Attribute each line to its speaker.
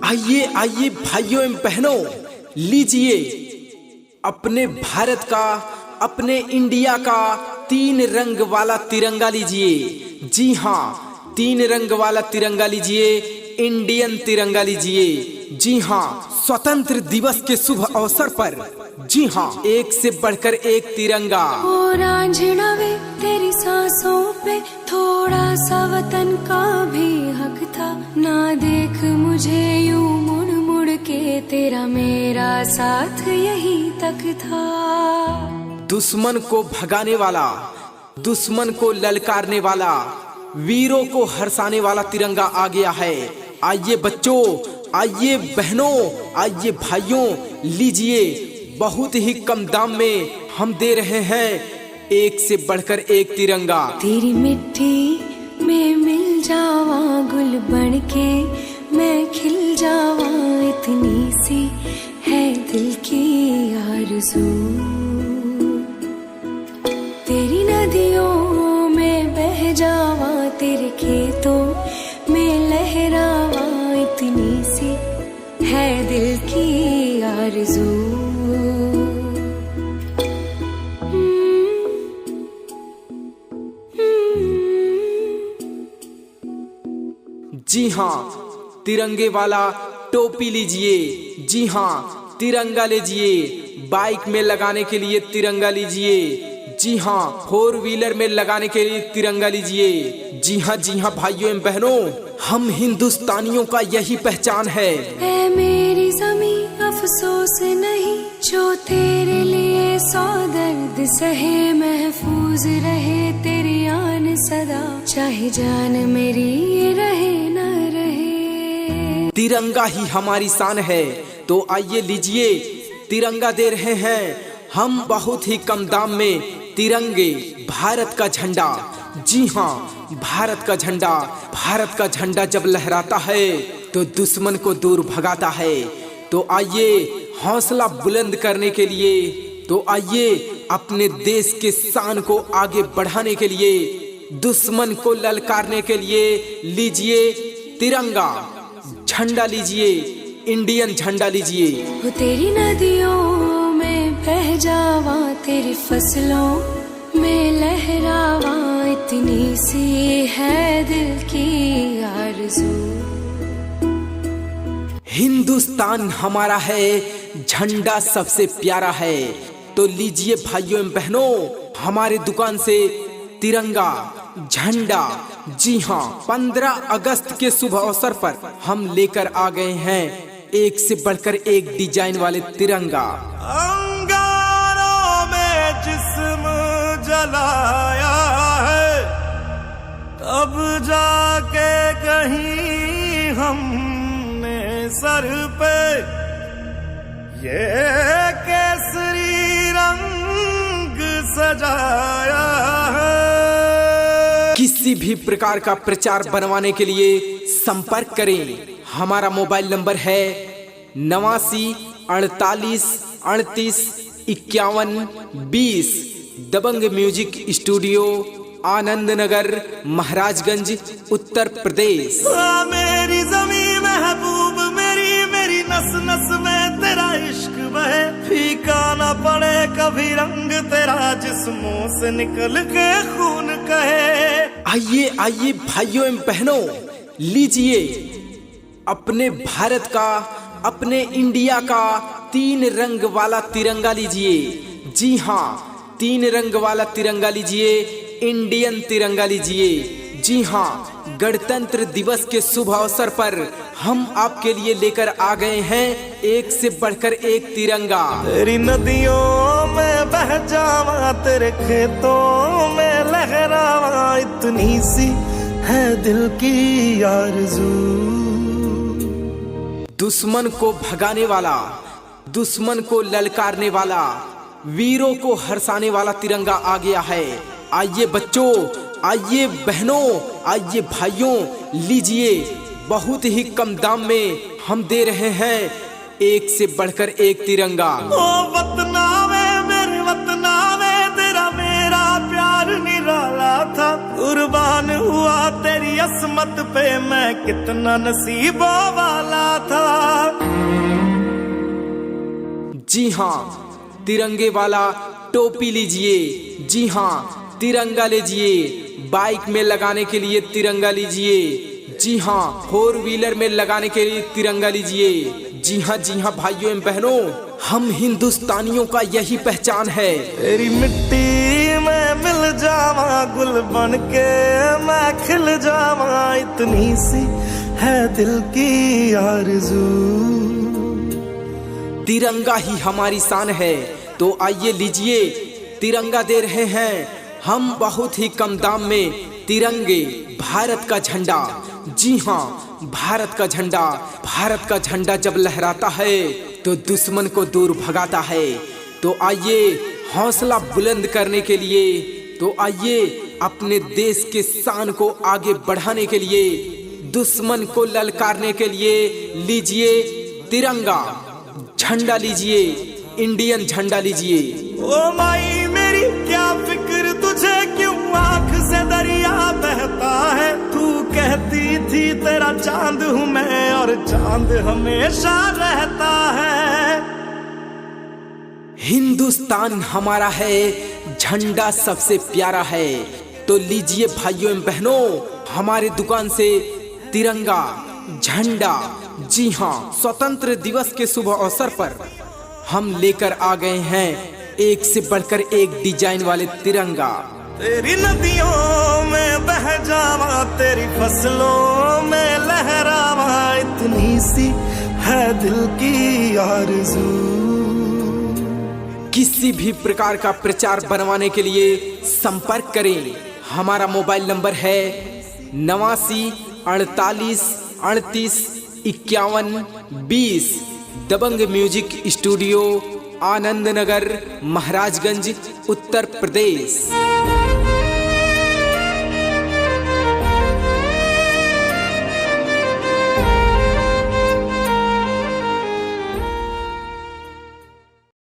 Speaker 1: आइए आइए भाइयों एवं बहनों, लीजिए अपने भारत का, अपने इंडिया का 3 रंग वाला तिरंगा लीजिए। जी हाँ, 3 रंग वाला तिरंगा लीजिए, इंडियन तिरंगा लीजिए। जी हाँ, स्वतंत्र दिवस के शुभ अवसर पर जी हाँ, एक से बढ़कर एक तिरंगा।
Speaker 2: वे तेरी सांसों पे थोड़ा सा वतन का भी हक था। ना देख मुझे यूं मुड़ मुड़ के, तेरा मेरा साथ यही तक था।
Speaker 1: दुश्मन को भगाने वाला, दुश्मन को ललकारने वाला, वीरों को हर्षाने वाला तिरंगा आ गया है। आइए बच्चों, आइए बहनों, आइए भाइयों, लीजिए। बहुत ही कम दाम में हम दे रहे हैं एक से बढ़कर एक तिरंगा।
Speaker 2: तेरी मिट्टी में मिल जावा गुल बन के, मैं खिल जावा, इतनी सी है दिल की आरज़ू। तेरी नदियों में बह जावा, तेरे खेतों में लहरावा, इतनी सी है दिल की आरज़ू।
Speaker 1: जी हाँ, तिरंगे वाला टोपी लीजिए। जी हाँ, तिरंगा लीजिए। बाइक में लगाने के लिए तिरंगा लीजिए। जी हाँ, 4 व्हीलर में लगाने के लिए तिरंगा लीजिए। जी हाँ भाइयों एवं बहनों, हम हिंदुस्तानियों का यही पहचान है।
Speaker 2: ऐ मेरी ज़मीं अफसोस नहीं, जो तेरे लिए 100 दर्द सहे, महफूज रहे तेरी आन सदा, चाहे जान मेरी ये रहे न रहे।
Speaker 1: तिरंगा ही हमारी शान है, तो आइए लीजिए, तिरंगा दे रहे हैं हम बहुत ही कम दाम में। तिरंगे, भारत का झंडा। जी हाँ, भारत का झंडा। भारत का झंडा जब लहराता है तो दुश्मन को दूर भगाता है। तो आइए हौसला बुलंद करने के लिए, तो आइए अपने देश के शान को आगे बढ़ाने के लिए, दुश्मन को ललकारने के लिए लीजिए तिरंगा, झंडा लीजिए, इंडियन झंडा लीजिए।
Speaker 2: वो तेरी नदियों में बह जावा, तेरी फसलों में लहरावा, इतनी सी है दिल की आरज़ू।
Speaker 1: हिंदुस्तान हमारा है, झंडा सबसे प्यारा है। तो लीजिए भाइयों एवं बहनों, हमारे दुकान से तिरंगा, झंडा। जी हाँ, 15 अगस्त के शुभ अवसर पर हम लेकर आ गए हैं एक से बढ़कर एक डिजाइन वाले तिरंगा।
Speaker 3: अंगारों में जिस्म जलाया है, तब जाके कहीं हमने सर पे ये केसरी रंग सजाया है।
Speaker 1: किसी भी प्रकार का प्रचार बनवाने के लिए संपर्क करें। हमारा मोबाइल नंबर है 89 48 38 51 20। दबंग म्यूजिक स्टूडियो, आनंद नगर, महाराजगंज, उत्तर प्रदेश।
Speaker 3: मेरी ज़मीं महबूब मेरी, मेरी नस नस में तेरा इश्क बहे, फीका न पड़े कभी रंग तेरा, जिस्मों से निकल के खून कहे।
Speaker 1: आइए आइए भाइयों एवं बहनों, लीजिए अपने भारत का, अपने इंडिया का 3 रंग वाला तिरंगा लीजिए। जी हाँ, 3 रंग वाला तिरंगा लीजिए, इंडियन तिरंगा लीजिए। जी हाँ, गणतंत्र दिवस के शुभ अवसर पर हम आपके लिए लेकर आ गए हैं एक से बढ़कर एक तिरंगा।
Speaker 3: तेरी नदियों में बह जावा, तेरे खेतों में लहरावा, इतनी सी है दिल की आरज़ू।
Speaker 1: दुश्मन को भगाने वाला, दुश्मन को ललकारने वाला, वीरों को हर्षाने वाला तिरंगा आ गया है। आइए बच्चों, आइए बहनों, आइए भाइयों, लीजिए। बहुत ही कम दाम में हम दे रहे हैं एक से बढ़कर एक तिरंगा।
Speaker 3: ओ वतना में मेरे वतना में, तेरा मेरा प्यार निराला था, कुर्बान हुआ तेरी असमत पे मैं, कितना नसीबों वाला था।
Speaker 1: जी हाँ, तिरंगे वाला टोपी लीजिए। जी हाँ, तिरंगा लीजिए। बाइक में लगाने के लिए तिरंगा लीजिए। जी हाँ, 4 व्हीलर में लगाने के लिए तिरंगा लीजिए। जी हाँ भाइयों एवं बहनों, हम हिंदुस्तानियों का यही पहचान है।
Speaker 3: तेरी मिट्टी में मिल जावा, गुल बन के मैं खिल जावा, इतनी सी है दिल की आरज़ू।
Speaker 1: तिरंगा ही हमारी शान है, तो आइए लीजिए, तिरंगा दे रहे हैं हम बहुत ही कम दाम में। तिरंगे, भारत का झंडा। जी हाँ, भारत का झंडा। भारत का झंडा जब लहराता है तो दुश्मन को दूर भगाता है। तो आइए हौसला बुलंद करने के लिए, तो आइए अपने देश के शान को आगे बढ़ाने के लिए, दुश्मन को ललकारने के लिए लीजिए तिरंगा झंडा लीजिए, इंडियन झंडा लीजिए।
Speaker 3: ओ माई मेरी क्या फिक्र तुझे, क्यों आँख से दरिया बहता है। तू कहती थी तेरा चांद हूँ मैं, और चांद हमेशा रहता है।
Speaker 1: हिंदुस्तान हमारा है, झंडा सबसे प्यारा है। तो लीजिए भाइयों एवं बहनों, हमारे दुकान से तिरंगा झंडा। जी हाँ, स्वतंत्र दिवस के शुभ अवसर पर हम लेकर आ गए हैं एक से बढ़कर एक डिजाइन वाले तिरंगा।
Speaker 3: तेरी नदियों में बह जावा, तेरी फसलों में लहरावा, इतनी सी है दिल की आरज़ू।
Speaker 2: किसी भी प्रकार का प्रचार बनवाने के लिए संपर्क करें। हमारा मोबाइल नंबर है 89 48 38 51 20। दबंग म्यूजिक स्टूडियो, आनंद नगर, महाराजगंज, उत्तर प्रदेश।